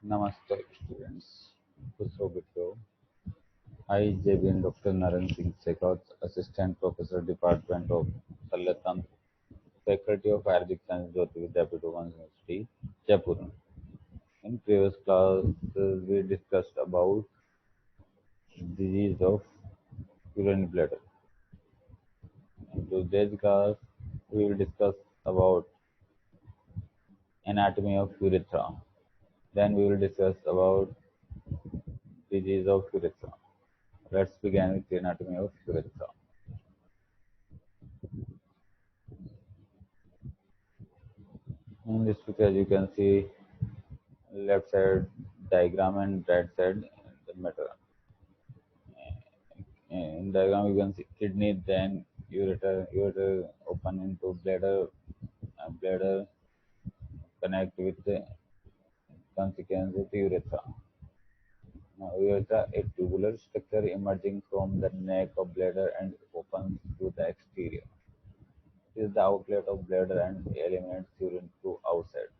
Namaste students. Khusro Bitro. I, JBN Dr. Naren Singh Shekhawat, Assistant Professor, Department of Salatan, Faculty of Arabic Science, Jyoti Vidyapith Women's University, Jaipur. In previous class, we discussed about disease of urinary bladder. In today's class, we will discuss about anatomy of urethra. Then we will discuss about disease of urethra. Let's begin with the anatomy of urethra. In this picture, you can see left side diagram and right side the matter. In diagram, you can see kidney, then ureter open into bladder, bladder connect with the consequence with urethra. Now, urethra, a tubular structure emerging from the neck of bladder and opens to the exterior. It is the outlet of bladder and eliminates urine through outside.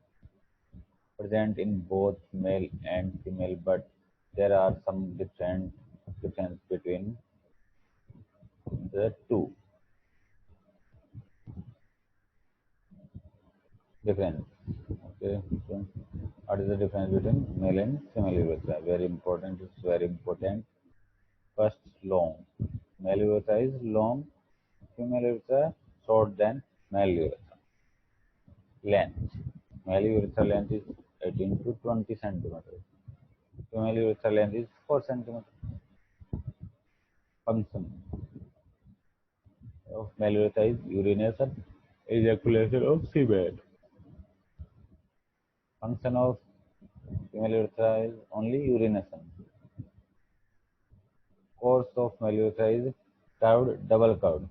Present in both male and female, but there are some difference between the two. Difference. Okay. So what is the difference between male and female urethra? Very important. It's very important. First, long. Male urethra is long. Female urethra short than male urethra. Length. Male urethra length is 18 to 20 centimeters. Female urethra length is 4 centimeters. Function of male urethra is urination, ejaculation of semen. Function of female urethra is only urination. Course of male urethra is curved, double curved.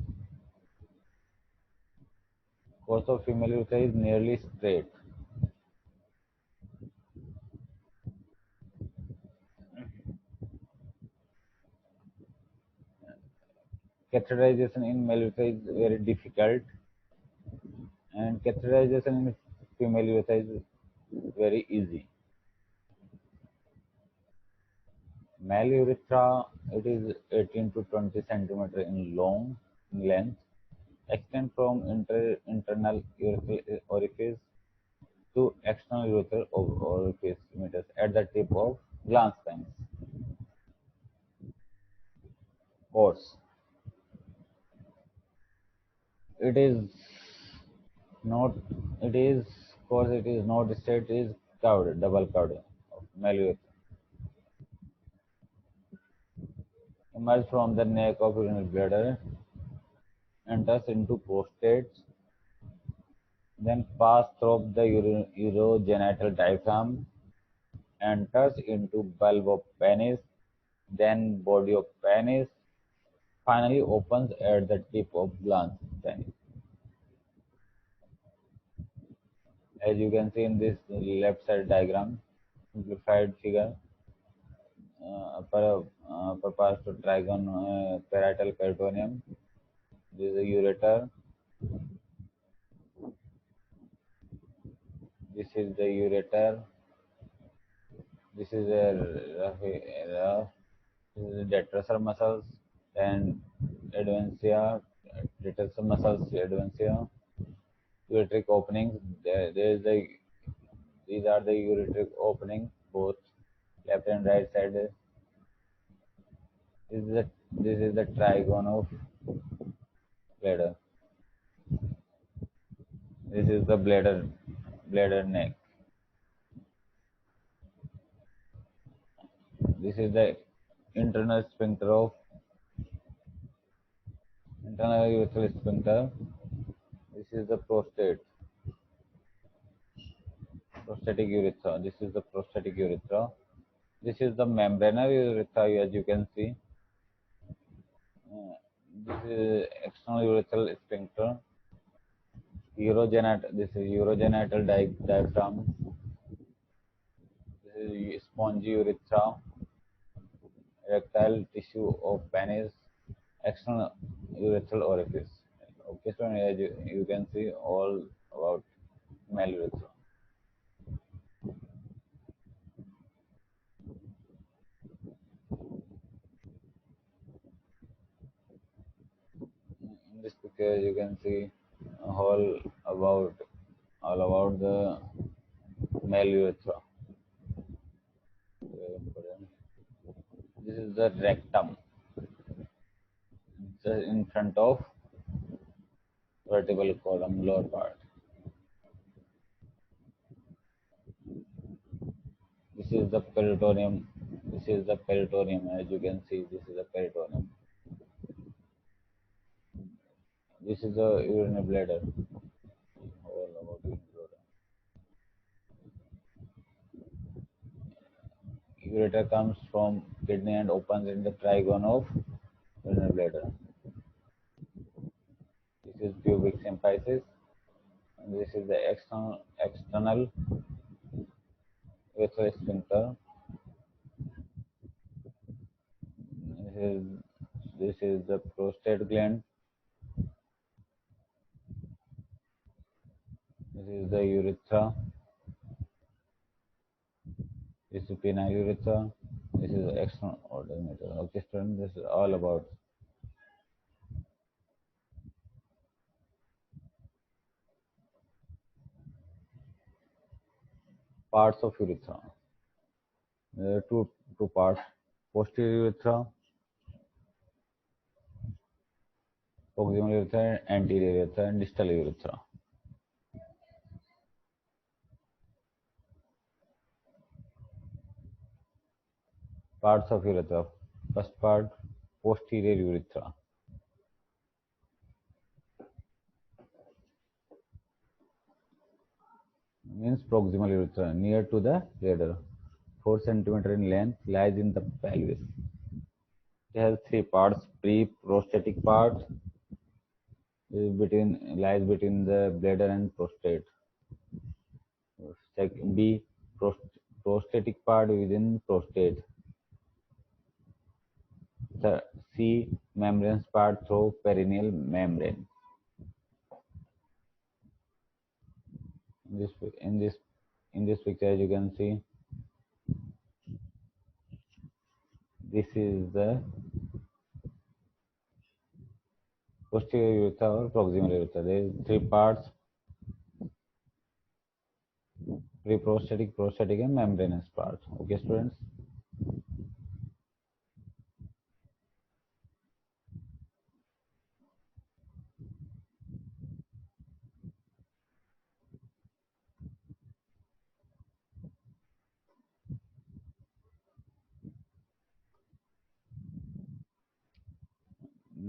Course of female urethra is nearly straight. Catheterization in male urethra is very difficult, and catheterization in female urethra is very easy. Male urethra, it is 18 to 20 centimeter in long in length, extend from internal urethral orifice to external urethral orifice meters at the tip of glans penis. Course. It is not. It is course. It is not straight. It is curved, double curved. Male urethra emerge from the neck of urinary bladder, enters into prostate, then pass through the urogenital diaphragm, enters into bulb of penis, then body of penis, finally opens at the tip of glans penis. As you can see in this left side diagram, simplified figure, upper part to trigon parietal peritoneum. This is a ureter. This is the ureter. This is this is detrusor muscles and advancia, detrusor muscles, advancia, ureteric openings. There is the these are the ureteric openings, both left and right side. This is the trigon of bladder. This is the bladder neck. This is the internal sphincter of internal urethral sphincter. This is the prostatic urethra. This is the prostatic urethra. This is the membranous urethra, as you can see. This is external urethral sphincter. This is urogenital diaphragm. This is spongy urethra. Erectile tissue of penis. External urethral orifice. Okay, so as you can see all about male urethra. picture you can see all about all about the male urethra. Very important. This is the rectum, just in front of vertebral column, lower part. This is the peritoneum. This is the peritoneum. As you can see, this is the peritoneum. This is the urinary bladder. All about urinary bladder. Ureter comes from kidney and opens in the trigone of urinary bladder. This is pubic symphysis. And this is the external urethral sphincter. This is this is the prostate gland. This is the urethra. This is penile urethra. This is the external odometer. Okay, students, this is all about parts of urethra. There are two parts: posterior urethra, proximal urethra, anterior urethra, and distal urethra. Parts of urethra. First part, posterior urethra. Means proximal urethra, near to the bladder, 4 centimeter in length, lies in the pelvis. It has three parts: pre-prostatic part lies between the bladder and prostate. B, prostatic part within prostate. The C, membranous part through perineal membrane. In this in this in this picture, as you can see, this is the posterior urethra or proximal urethra. There is three parts: pre-prostatic, prostatic, and membranous part. Okay, students.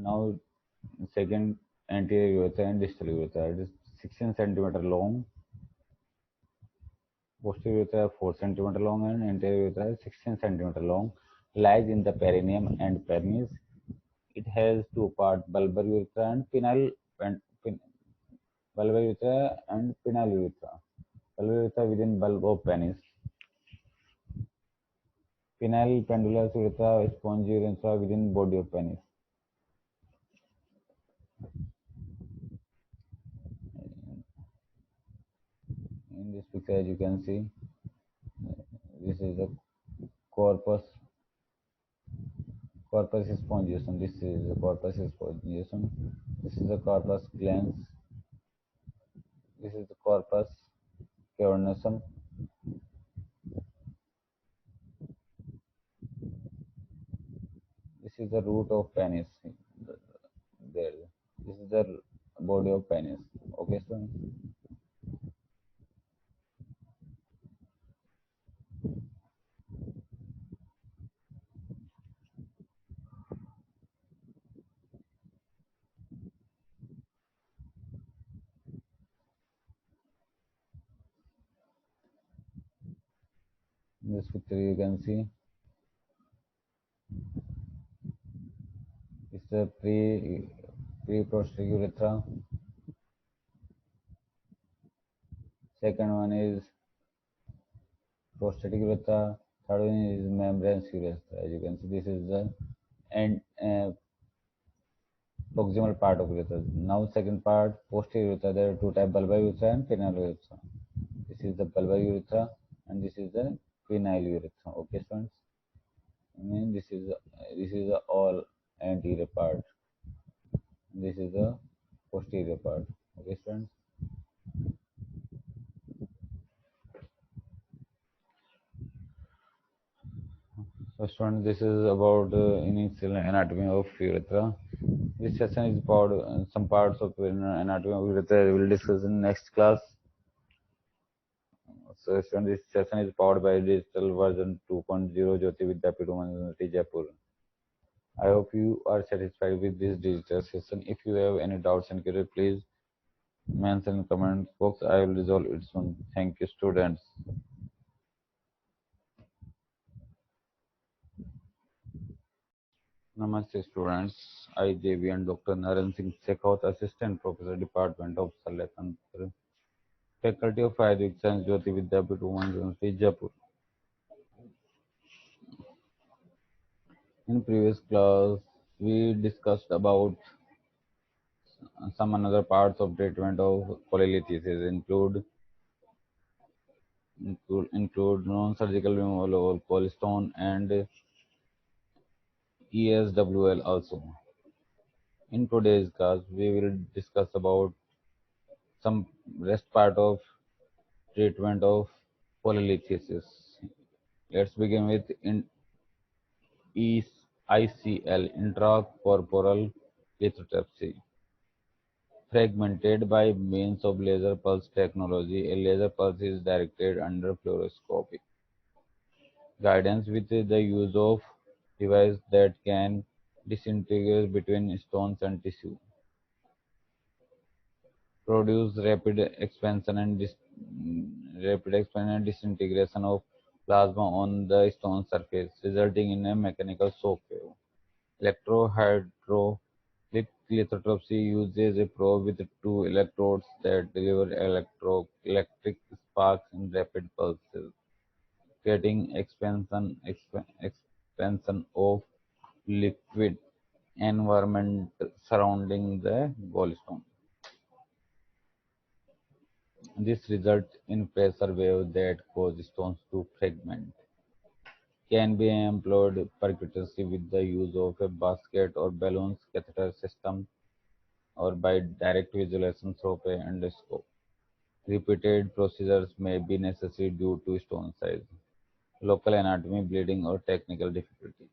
Now, second, anterior urethra and distal urethra. It is 16 centimeter long. Posterior urethra 4 centimeter long and anterior urethra is 16 centimeter long. Lies in the perineum and penis. It has two parts: bulbar urethra and bulbar urethra and penile urethra. Bulbar urethra within bulb of penis. Penile pendulous urethra, spongy urethra within body of penis. In this picture, as you can see, this is the corpus corpus spongiosum. This is the corpus spongiosum. This is the corpus glans. This is the corpus cavernosum. This is the root of penis. There. This is the body of penis. Okay, so in this picture you can see it's the pre-prostatic urethra. Second one is prostatic urethra. Third one is membranous urethra. As you can see, this is the and proximal part of urethra. Now, second part, posterior urethra. There are two types: bulbar urethra and penile urethra. This is the bulbar urethra, and this is the penile urethra. Okay, friends. I mean, this is the all anterior part. This is the posterior part. Okay, students. So, students, this is about initial anatomy of urethra. This session is about some parts of anatomy of urethra we will discuss in next class. So, students, this session is powered by digital version 2.0 Jyoti Vidyapeeth University Jaipur. I hope you are satisfied with this digital session. If you have any doubts and queries, please mention in comment box. I will resolve it soon. Thank you, students. Namaste, students. I, JV, and Dr. Naren Singh Shekhawat, Assistant Professor, Department of Salyatantra, Faculty of Ayurvedic Science, Jyoti Vidyapeeth Women's University, Jaipur. In previous class, we discussed about some another parts of treatment of cholelithiasis, include non-surgical removal of gallstone and ESWL also. In today's class, we will discuss about some rest part of treatment of cholelithiasis. Let's begin with ICL, intracorporeal lithotripsy. Fragmented by means of laser pulse technology, a laser pulse is directed under fluoroscopic guidance with the use of device that can disintegrate between stones and tissue, produce rapid expansion and disintegration of plasma on the stone surface, resulting in a mechanical shock wave. Electrohydrolytic lithotripsy uses a probe with two electrodes that deliver electric sparks in rapid pulses, creating expansion of liquid environment surrounding the gallstone. This results in pressure waves that cause stones to fragment. Can be employed percutaneously with the use of a basket or balloon catheter system or by direct visualization through a endoscope. Repeated procedures may be necessary due to stone size, local anatomy, bleeding, or technical difficulty.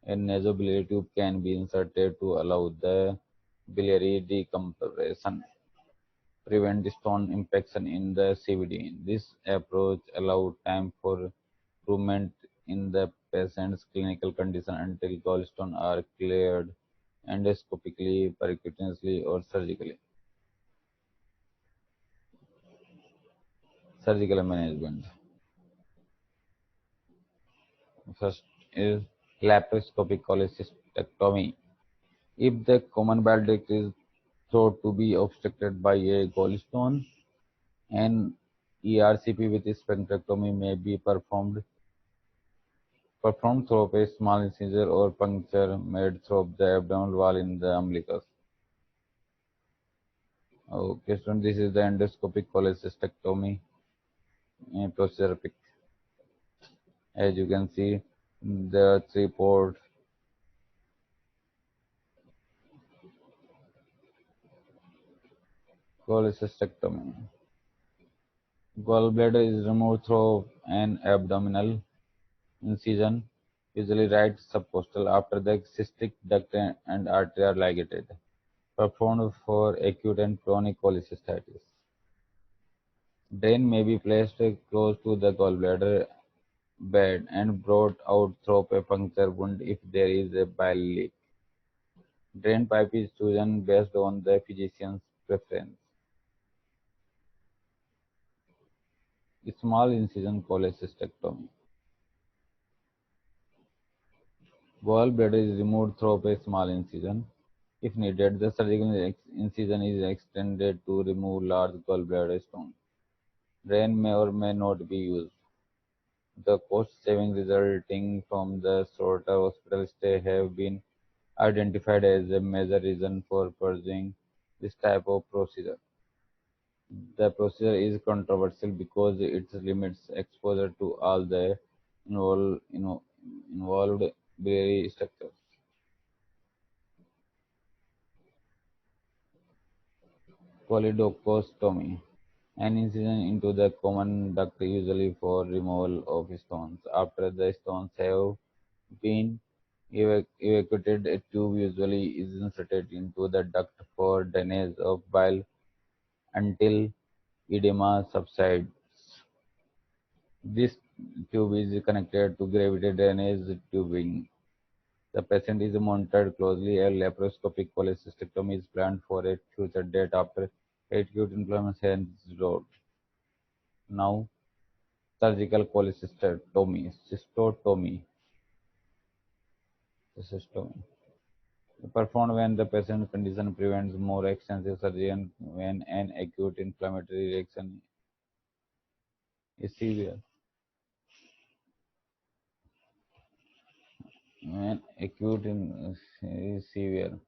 A nasobiliary tube can be inserted to allow the biliary decompression, prevent stone infection in the CVD. This approach allows time for improvement in the patient's clinical condition until gallstones are cleared endoscopically, percutaneously, or surgically. Surgical management. First is laparoscopic cholecystectomy. If the common bile duct is thought to be obstructed by a gallstone, an ERCP with sphincterectomy may be performed through a small incision or puncture made through the abdominal wall in the umbilicus. Okay, so this is the endoscopic cholecystectomy procedure. As you can see, the three-port cholecystectomy. Gallbladder is removed through an abdominal incision, usually right subcostal, after the cystic duct and artery are ligated. Performed for acute and chronic cholecystitis. Drain may be placed close to the gallbladder bed and brought out through a puncture wound if there is a bile leak. Drain pipe is chosen based on the physician's preference. Small incision cholecystectomy. Gallbladder is removed through a small incision. If needed, the surgical incision is extended to remove large gallbladder stones. Drain may or may not be used. The cost savings resulting from the shorter hospital stay have been identified as a major reason for pursuing this type of procedure. The procedure is controversial because it limits exposure to all the involved biliary structures. Choledochostomy, an incision into the common duct usually for removal of stones. After the stones have been evacuated, a tube usually is inserted into the duct for drainage of bile until edema subsides. This tube is connected to gravity drainage tubing. The patient is monitored closely. A laparoscopic cholecystectomy is planned for a future date after acute inflammation is resolved. Now, surgical cholecystectomy, cystotomy. Performed when the patient's condition prevents more extensive surgery and when an acute inflammatory reaction is severe. When acute is severe.